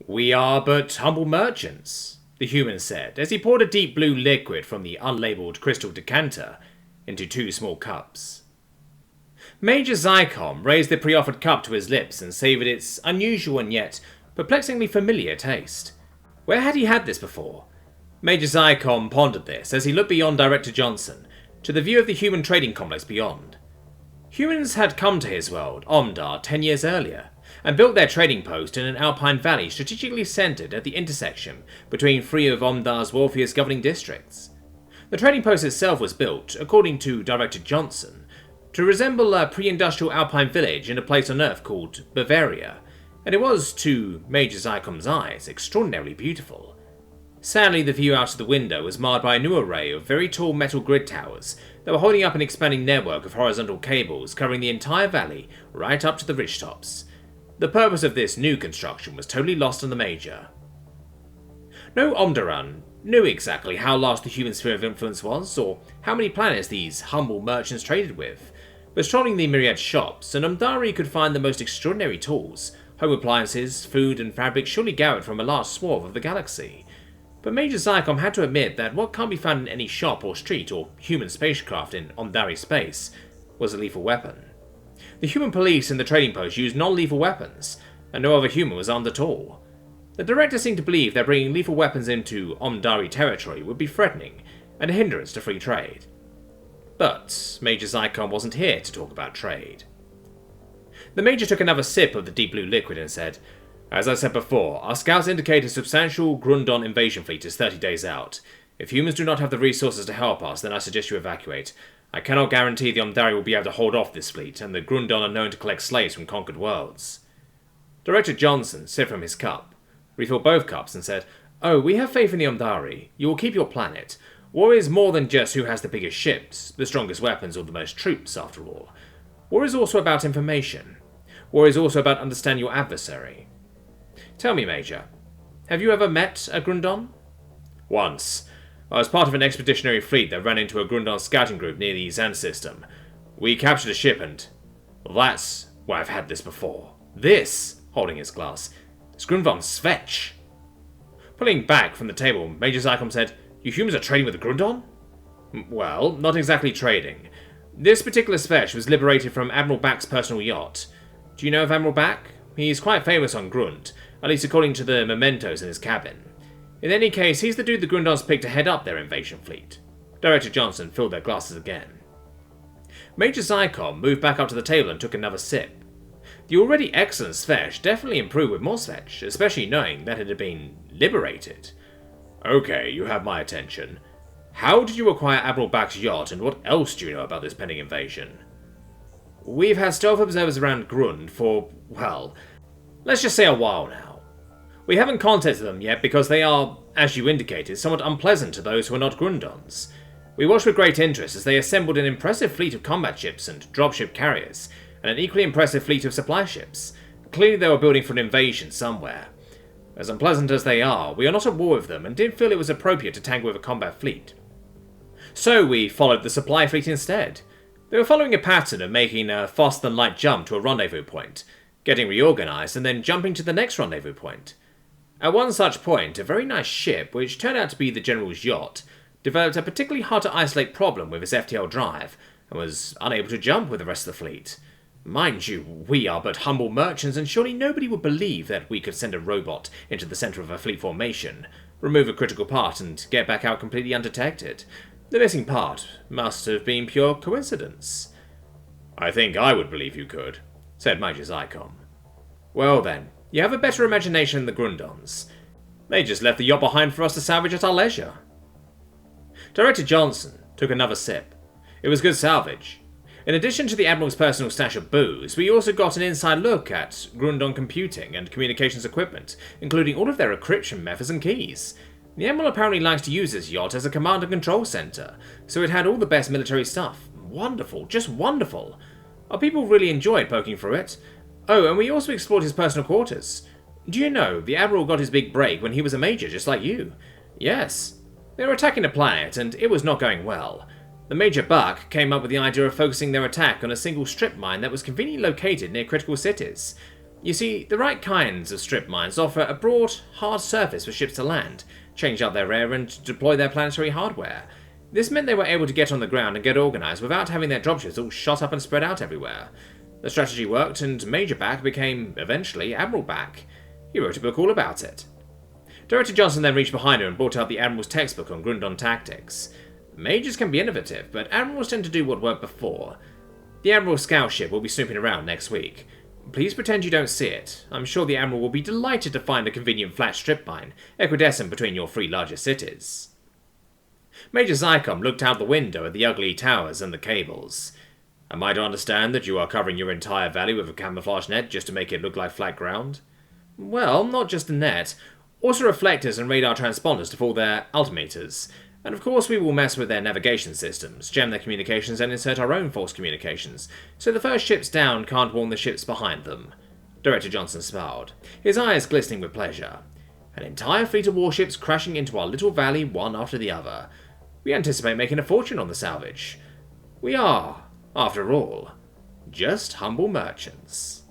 We are but humble merchants, the human said, as he poured a deep blue liquid from the unlabeled crystal decanter into 2 small cups. Major Zycom raised the pre-offered cup to his lips and savoured its unusual and yet perplexingly familiar taste. Where had he had this before? Major Zycom pondered this as he looked beyond Director Johnson to the view of the human trading complex beyond. Humans had come to his world, Omdar, 10 years earlier, and built their trading post in an alpine valley strategically centred at the intersection between 3 of Omdar's wealthiest governing districts. The trading post itself was built, according to Director Johnson, to resemble a pre-industrial alpine village in a place on Earth called Bavaria, and it was, to Major Zycom's eyes, extraordinarily beautiful. Sadly, the view out of the window was marred by a new array of very tall metal grid towers that were holding up an expanding network of horizontal cables covering the entire valley right up to the ridgetops. The purpose of this new construction was totally lost on the Major. No Omdaran knew exactly how large the human sphere of influence was, or how many planets these humble merchants traded with, but strolling the myriad shops, an Omdari could find the most extraordinary tools, home appliances, food and fabric surely gathered from a large swath of the galaxy. But Major Zycom had to admit that what can't be found in any shop or street or human spacecraft in Omdari space was a lethal weapon. The human police in the trading post used non-lethal weapons, and no other human was armed at all. The director seemed to believe that bringing lethal weapons into Omdari territory would be threatening and a hindrance to free trade. But Major Zycom wasn't here to talk about trade. The Major took another sip of the deep blue liquid and said, "As I said before, our scouts indicate a substantial Grundon invasion fleet is 30 days out. If humans do not have the resources to help us, then I suggest you evacuate. I cannot guarantee the Omdari will be able to hold off this fleet, and the Grundon are known to collect slaves from conquered worlds." Director Johnson sipped from his cup, refilled both cups, and said, "Oh, we have faith in the Omdari. You will keep your planet. War is more than just who has the biggest ships, the strongest weapons, or the most troops, after all. War is also about information. War is also about understanding your adversary. Tell me, Major, have you ever met a Grundon?" "Once. I was part of an expeditionary fleet that ran into a Grundon scouting group near the Zan system. We captured a ship and... that's where I've had this before. This," holding his glass, "is Grundon Svetch." Pulling back from the table, Major Zycom said, "You humans are trading with the Grundon?" "Well, not exactly trading. This particular Svetch was liberated from Admiral Back's personal yacht. Do you know of Admiral Back? He's quite famous on Grund, at least according to the mementos in his cabin. In any case, he's the dude the Grundons picked to head up their invasion fleet." Director Johnson filled their glasses again. Major Zycom moved back up to the table and took another sip. The already excellent Svetch definitely improved with more Svetch, especially knowing that it had been liberated. "Okay, you have my attention. How did you acquire Admiral Back's yacht, and what else do you know about this pending invasion?" "We've had stealth observers around Grund for, well, let's just say a while now. We haven't contacted them yet because they are, as you indicated, somewhat unpleasant to those who are not Grundons. We watched with great interest as they assembled an impressive fleet of combat ships and dropship carriers, and an equally impressive fleet of supply ships. Clearly they were building for an invasion somewhere. As unpleasant as they are, we are not at war with them and didn't feel it was appropriate to tangle with a combat fleet. So we followed the supply fleet instead. They were following a pattern of making a faster-than-light jump to a rendezvous point, getting reorganized, and then jumping to the next rendezvous point. At one such point, a very nice ship, which turned out to be the General's yacht, developed a particularly hard-to-isolate problem with its FTL drive, and was unable to jump with the rest of the fleet. Mind you, we are but humble merchants, and surely nobody would believe that we could send a robot into the centre of a fleet formation, remove a critical part, and get back out completely undetected. The missing part must have been pure coincidence." "I think I would believe you could," said Major Zycom. "Well then, you have a better imagination than the Grundons. They just left the yacht behind for us to salvage at our leisure." Director Johnson took another sip. It was good salvage. In addition to the Admiral's personal stash of booze, we also got an inside look at Grundon computing and communications equipment, including all of their encryption methods and keys. The Admiral apparently likes to use this yacht as a command and control center, so it had all the best military stuff. Wonderful, just wonderful. Our people really enjoyed poking through it. Oh, and we also explored his personal quarters. Do you know, the Admiral got his big break when he was a major, just like you. Yes. They were attacking a planet, and it was not going well. The Major Buck came up with the idea of focusing their attack on a single strip mine that was conveniently located near critical cities. You see, the right kinds of strip mines offer a broad, hard surface for ships to land, change out their rear, and deploy their planetary hardware. This meant they were able to get on the ground and get organised without having their dropships all shot up and spread out everywhere. The strategy worked, and Major Back became, eventually, Admiral Back. He wrote a book all about it. Director Johnson then reached behind her and brought out the Admiral's textbook on Grundon tactics. Majors can be innovative, but Admirals tend to do what worked before. The Admiral's scout ship will be snooping around next week. Please pretend you don't see it. I'm sure the Admiral will be delighted to find a convenient flat strip mine, equidistant between your three largest cities. Major Zycom looked out the window at the ugly towers and the cables. Am I to understand that you are covering your entire valley with a camouflage net just to make it look like flat ground? Well, not just a net. Also reflectors and radar transponders to fool their altimeters. And of course we will mess with their navigation systems, jam their communications and insert our own false communications, so the first ships down can't warn the ships behind them. Director Johnson smiled, his eyes glistening with pleasure. An entire fleet of warships crashing into our little valley one after the other. We anticipate making a fortune on the salvage. We are, after all, just humble merchants.